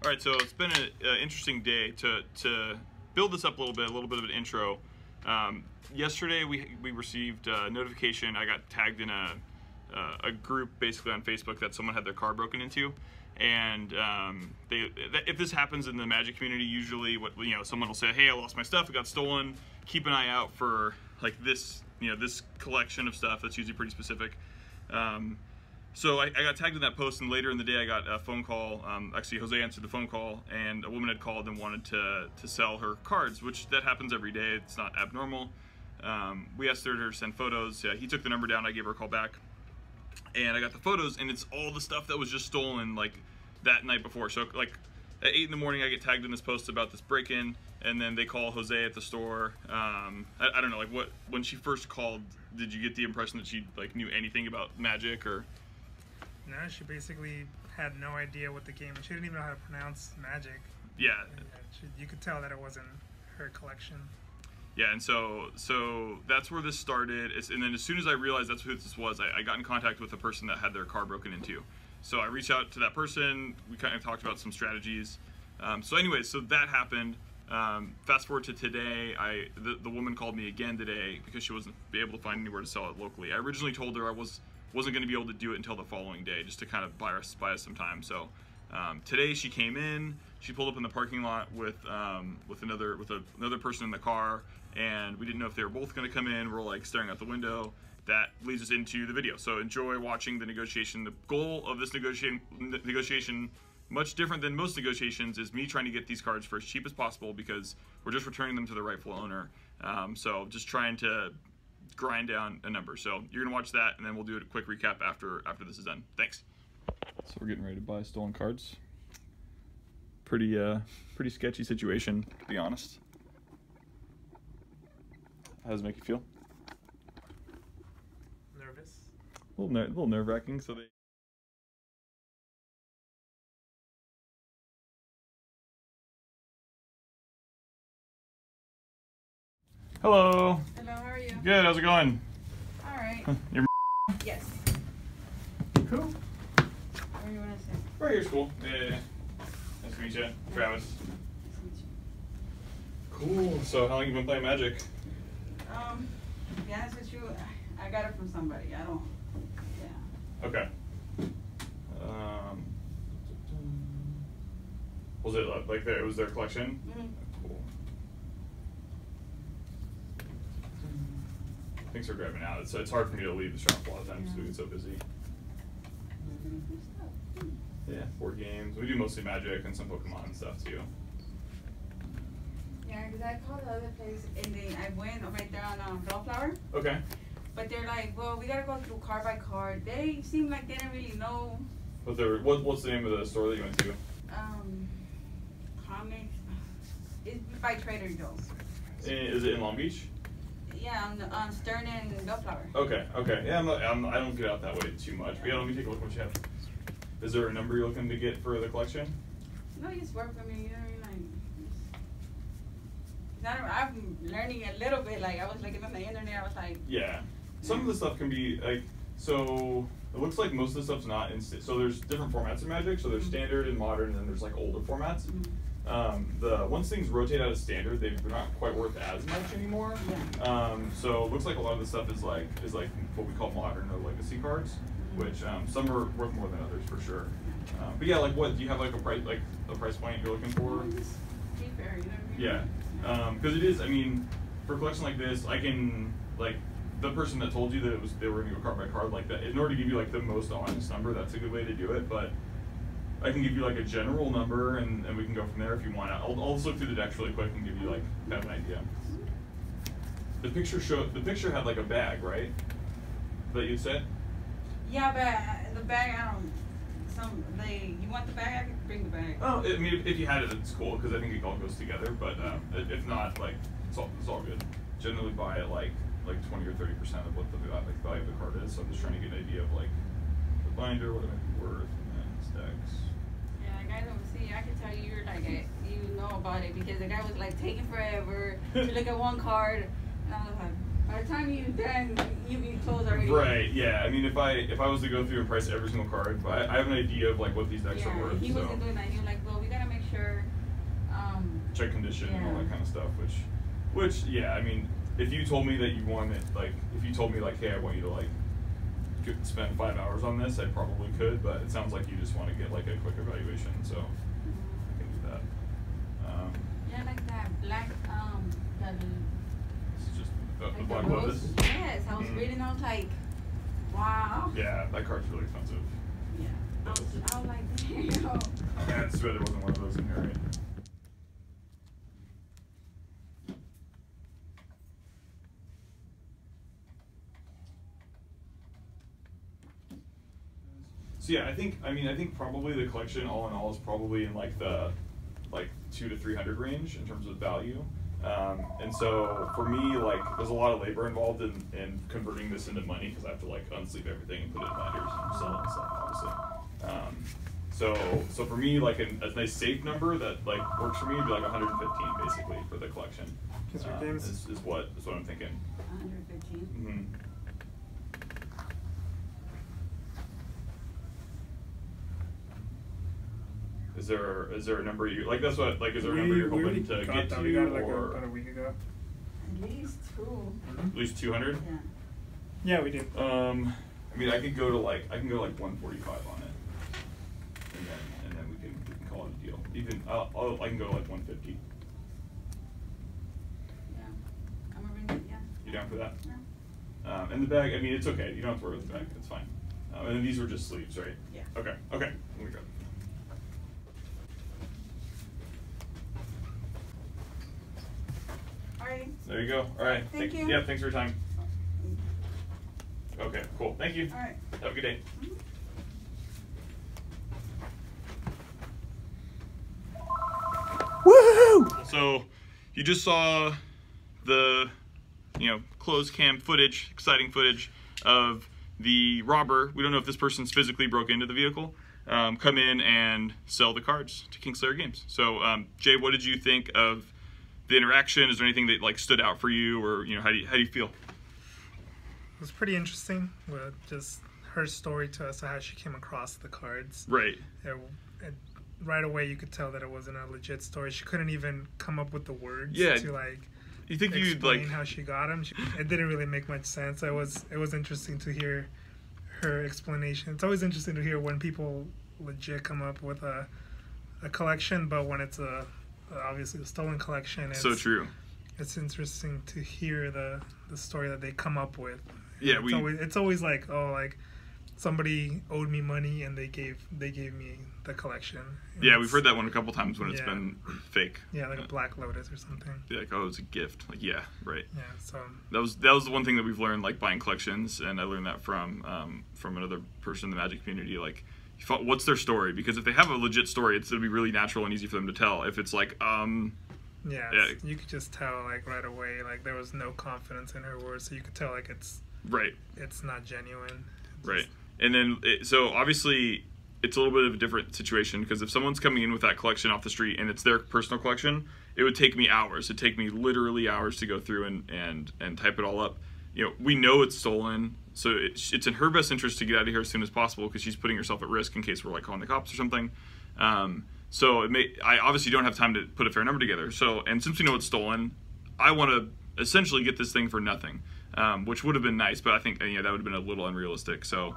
All right, so it's been an interesting day to build this up a little bit of an intro. Yesterday we received a notification. I got tagged in a group basically on Facebook that someone had their car broken into, and if this happens in the Magic community, usually someone will say, "Hey, I lost my stuff. It got stolen. Keep an eye out for like this this collection of stuff." That's usually pretty specific. So I got tagged in that post, and later in the day I got a phone call. Actually, Jose answered the phone call, and a woman had called and wanted to sell her cards, which that happens every day. It's not abnormal. We asked her to send photos. He took the number down. I gave her a call back, and I got the photos, and it's all the stuff that was just stolen like that night before. So like at 8 in the morning, I get tagged in this post about this break-in, and then they call Jose at the store. I don't know, like when she first called, did you get the impression that she like knew anything about Magic or? No, she basically had no idea what the game. She didn't even know how to pronounce Magic. Yeah. You could tell that it wasn't her collection. Yeah, and so that's where this started. And then as soon as I realized that's who this was, I got in contact with the person that had their car broken into. So I reached out to that person. We kind of talked about some strategies. So anyways, so that happened. Fast forward to today, the woman called me again today because she wasn't able to find anywhere to sell it locally. I originally told her I wasn't going to be able to do it until the following day, just to kind of buy us some time. So today she came in. She pulled up in the parking lot with another person in the car, and we didn't know if they were both going to come in. We're like staring out the window. That leads us into the video. So enjoy watching the negotiation. The goal of this negotiation, much different than most negotiations, is me trying to get these cards for as cheap as possible because we're just returning them to the rightful owner. So just trying to grind down a number. So you're gonna watch that, and then we'll do a quick recap after this is done. Thanks. So we're getting ready to buy stolen cards. Pretty sketchy situation, to be honest. How does it make you feel? Nervous. A little nerve-wracking. So they. Hello. Hello, how are you? Good, how's it going? Alright. You're Yes. Who? Where do you want to sit? Right here, school. Yeah. Nice to meet you. Travis. Cool. So how long you been playing Magic? To be honest with you, I got it from somebody. I don't, yeah. Okay. Was it like it was their collection? Mm-hmm. Cool. Things are driving out. It's hard for me to leave the shop a lot of times because we get so busy. Yeah, board games. We do mostly Magic and some Pokemon and stuff too. Yeah, because I called the other place and I went right there on Bellflower. Okay. But they're like, well, we gotta go through card by card. They seem like they didn't really know. What's the name of the store that you went to? Comics. It's by Trader Joe's. Is it in Long Beach? Yeah, on Stern and Bellflower. Okay. Yeah, I don't get out that way too much. But yeah, let me take a look what you have. Is there a number you're looking to get for the collection? No, you just work for me. You know, I'm learning a little bit. Like I was looking on the internet. I was like. Yeah. Some of the stuff can be like, so it looks like most of the stuff's not instant. So there's different formats of Magic. So there's standard and modern, and then there's like older formats. Once things rotate out of standard, they're not quite worth as much anymore. Yeah. So it looks like a lot of the stuff is like what we call modern or legacy cards, which some are worth more than others for sure. But yeah, like what do you have like a price point you're looking for? Cheaper, you know what I mean? Yeah, because it is. I mean, for a collection like this, I can like. The person that told you that they were going to go card by card like that, in order to give you like the most honest number, that's a good way to do it. But I can give you like a general number, and we can go from there if you want. I'll just look through the decks really quick and give you like kind of an idea. The picture had like a bag, right? That you said. Yeah, but the bag, you want the bag? I can bring the bag. Oh, I mean, if you had it, it's cool because I think it all goes together. But if not, like it's all good. Generally buy it like 20 or 30% of what the value of the card is. So I'm just trying to get an idea of like the binder, what it might be worth, and then stacks. Yeah, the guy overseas, I can tell you're like you know about it because the guy was like taking forever to look at one card, and I was like, by the time you're done, you'll be closed already. Right. Yeah. I mean, if I was to go through and price every single card, I have an idea of like what these decks are worth. He wasn't doing that. He was like, well, we gotta make check condition and all that kind of stuff. Which yeah, I mean, if you told me that you wanted, like, if you told me like, hey, I want you to like spend 5 hours on this, I probably could. But it sounds like you just want to get like a quick evaluation, so I can do that. Yeah, like that black This is just the like Black the rose. Lotus. Yes, I was reading. I was like, wow. Yeah, that card's really expensive. Yeah. I was like, damn. Yeah, it's too bad there wasn't one of those in here, right? So yeah, I think probably the collection all in all is probably in like the 200 to 300 range in terms of value. And so for me, like, there's a lot of labor involved in converting this into money because I have to like unsleeve everything and put it in binders and sell it and stuff, obviously. So for me, like a nice safe number that like works for me would be like 115 basically for the collection. Is what I'm thinking. 115. Mm-hmm. Is there a number you like? That's what like. Is there a number you're hoping to get to? We got it like or about a week ago. At least 2. at least 200? Yeah. Yeah, we did. I mean, I can go to like 145 on it, and then we can call it a deal. Even I can go to like 150. Yeah. I'm a ring. Yeah. You down for that? Yeah. And the bag. I mean, it's okay. You don't have to worry with the bag. It's fine. And then these were just sleeves, right? Yeah. Okay. Okay. Here we go. Alright. There you go. All right. Thank you. Yeah. Thanks for your time. Okay. Cool. Thank you. All right. Have a good day. Woohoo! So, you just saw the, closed cam footage, exciting footage of the robber. We don't know if this person's physically broke into the vehicle. Come in and sell the cards to Kingslayer Games. So, Jay, what did you think of the interaction? Is there anything that like stood out for you, or how do you feel? It was pretty interesting with just her story to us, how she came across the cards. Right. Right away, you could tell that it wasn't a legit story. She couldn't even come up with the words to like. You think you'd explain like how she got them? It didn't really make much sense. It was interesting to hear her explanation. It's always interesting to hear when people legit come up with a collection, but when it's obviously a stolen collection, it's so true. It's interesting to hear the story that they come up with. Yeah, it's always like, oh, like somebody owed me money and they gave me the collection. And yeah, we've heard that one a couple times when it's been fake. Yeah, like a Black Lotus or something. Yeah, like, oh, it's a gift. Like, yeah, right. Yeah, so that was the one thing that we've learned, like buying collections, and I learned that from another person in the Magic community. Like, what's their story? Because if they have a legit story, it'll be really natural and easy for them to tell. If it's like, yeah, you could just tell like right away, like there was no confidence in her words, so you could tell like it's not genuine. Right. And then so obviously it's a little bit of a different situation, because if someone's coming in with that collection off the street and it's their personal collection, it would take me hours. It'd take me literally hours to go through and type it all up. We know it's stolen, so it's in her best interest to get out of here as soon as possible, because she's putting herself at risk in case we're like calling the cops or something. So I obviously don't have time to put a fair number together. So, and since we know it's stolen, I want to essentially get this thing for nothing, which would have been nice, but I think that would have been a little unrealistic. So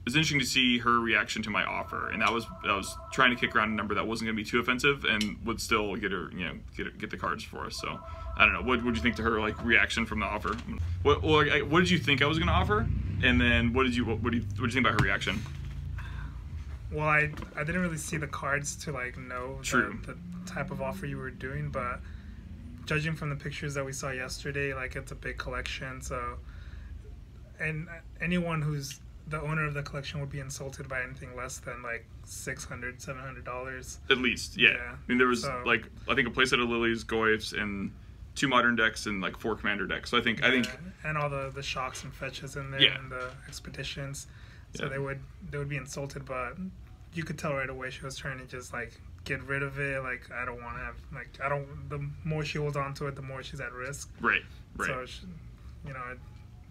it's interesting to see her reaction to my offer, and I was trying to kick around a number that wasn't going to be too offensive and would still get her, get the cards for us. So I don't know. What did you think to her like reaction from the offer? What did you think I was going to offer? And then what did you think about her reaction? Well, I didn't really see the cards to like know the type of offer you were doing, but judging from the pictures that we saw yesterday, like it's a big collection. So, and anyone who's the owner of the collection would be insulted by anything less than like $600, $700 at least. Yeah. I mean, there was like I think a playset of Lilies, Goyfs, and 2 modern decks and like 4 commander decks. So I think and all the shocks and fetches in there and the expeditions. So they would be insulted, but you could tell right away she was trying to just like get rid of it. Like, I don't want to have the more she holds on to it, the more she's at risk. Right. So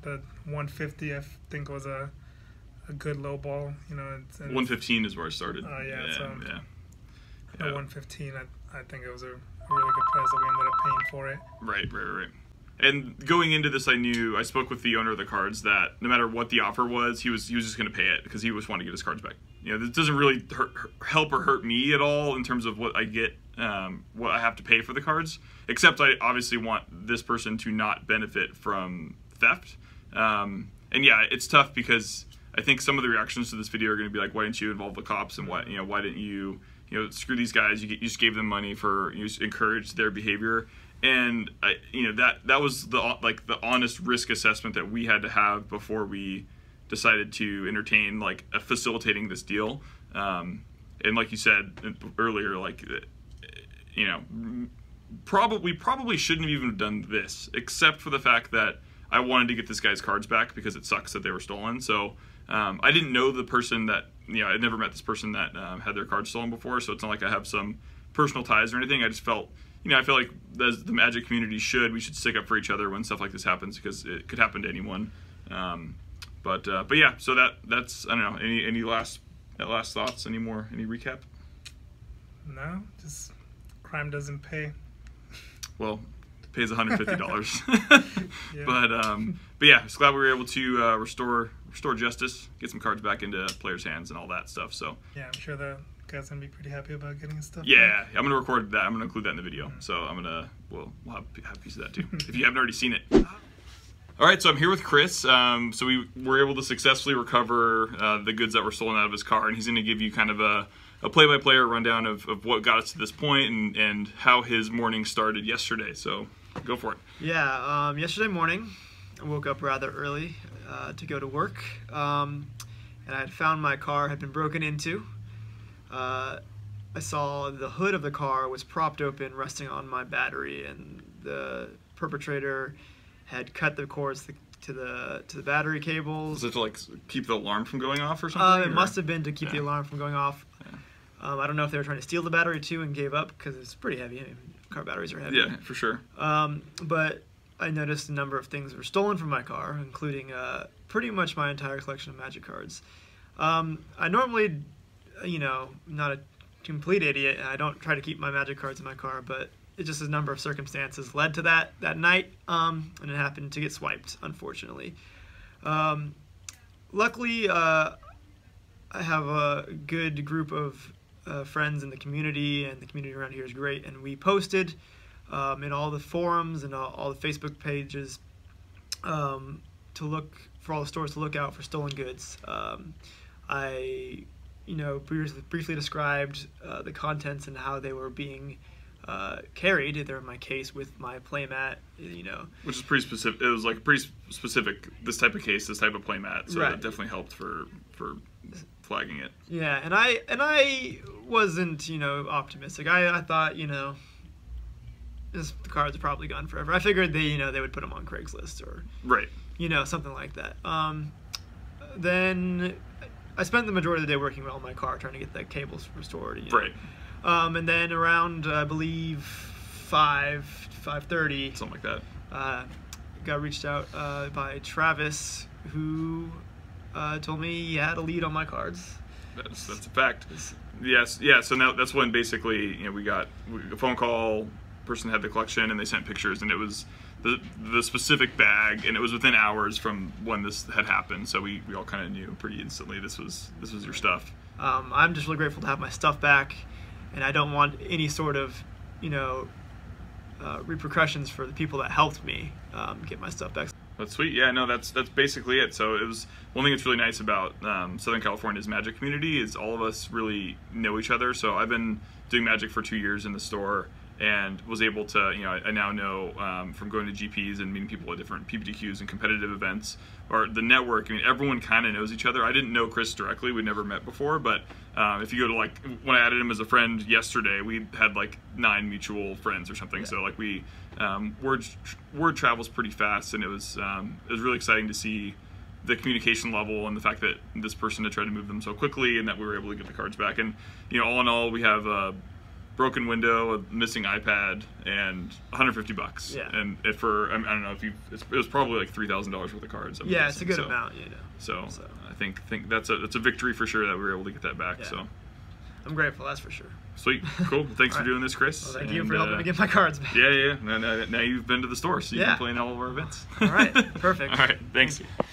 the 150 I think was a good low ball. 115 is where I started. The 115 I think it was a a really good price that we ended up paying for it. Right. And going into this, I spoke with the owner of the cards that no matter what the offer was, he was just going to pay it because he just wanted to get his cards back. This doesn't really help or hurt me at all in terms of what I get, what I have to pay for the cards. Except I obviously want this person to not benefit from theft. And yeah, it's tough because I think some of the reactions to this video are going to be like, why didn't you involve the cops, and why didn't you screw these guys? You just gave them money you just encouraged their behavior. And that was the honest risk assessment that we had to have before we decided to entertain facilitating this deal. And like you said earlier, we probably shouldn't have even done this, except for the fact that I wanted to get this guy's cards back because it sucks that they were stolen. So I didn't know the person that I'd never met this person that had their cards stolen before. So it's not like I have some personal ties or anything. I just felt. I feel like as the Magic community we should stick up for each other when stuff like this happens because it could happen to anyone. But yeah, so that's I don't know. Any last thoughts? Any recap? No, just crime doesn't pay. Well, it pays $150. Yeah. But yeah, just glad we were able to restore justice, get some cards back into players' hands and all that stuff. So yeah, I'm sure the guy's gonna be pretty happy about getting his stuff back. back. I'm gonna record that. I'm gonna include that in the video. So we'll have a piece of that too if you haven't already seen it. All right, so I'm here with Chris. So we were able to successfully recover the goods that were stolen out of his car, and he's gonna give you kind of a play-by-play rundown of what got us to this point and how his morning started yesterday. So go for it. Yeah, yesterday morning I woke up rather early to go to work, and I had found my car had been broken into. I saw the hood of the car was propped open, resting on my battery, and the perpetrator had cut the cords to the battery cables. Was it to keep the alarm from going off or something? It must have been to keep the alarm from going off. Yeah. I don't know if they were trying to steal the battery too and gave up because it's pretty heavy. I mean, car batteries are heavy. Yeah, for sure. But I noticed a number of things were stolen from my car, including pretty much my entire collection of Magic cards. I normally, not a complete idiot, and I don't try to keep my Magic cards in my car, but it just a number of circumstances led to that night, and it happened to get swiped, unfortunately. Luckily, I have a good group of friends in the community, and the community around here is great, and we posted in all the forums and all the Facebook pages to look for all the stores to look out for stolen goods. I briefly described the contents and how they were being carried. They're in my case with my playmat, Which is pretty specific. It was pretty specific, this type of case, this type of playmat. So right. That definitely helped for flagging it. Yeah, and I wasn't, optimistic. I thought, the cards are probably gone forever. I figured they would put them on Craigslist or right. Something like that. Then I spent the majority of the day working on my car trying to get the cables restored. Right. And then around, I believe, 5:30, something like that, got reached out by Travis, who told me he had a lead on my cards. That's a fact. Yes, yeah. So now that's when basically we got a phone call. Person had the collection and they sent pictures, and it was the specific bag, and it was within hours from when this had happened. So we all kind of knew pretty instantly this was your stuff. I'm just really grateful to have my stuff back, and I don't want any sort of repercussions for the people that helped me get my stuff back. That's sweet. Yeah, no, that's basically it. So it was one thing that's really nice about Southern California's Magic community is all of us really know each other. So I've been doing Magic for 2 years in the store, and was able to, I now know from going to GPs and meeting people at different PPTQs and competitive events, or the network, everyone kind of knows each other. I didn't know Chris directly, we'd never met before, but if you go to when I added him as a friend yesterday, we had 9 mutual friends or something. Yeah. So word travels pretty fast, and it was really exciting to see the communication level and the fact that this person had tried to move them so quickly and that we were able to get the cards back. And all in all, we have broken window, a missing iPad, and $150. Yeah. And I don't know if it was probably $3,000 worth of cards. Yeah, it's a good amount, So I think that's a victory for sure that we were able to get that back. Yeah. So I'm grateful, that's for sure. Sweet, cool. Thanks for All right. doing this, Chris. Well, thank you for helping me get my cards back. Yeah. Now you've been to the store, so you Yeah. can play in all of our events. All right, perfect. All right, thanks. Thank you.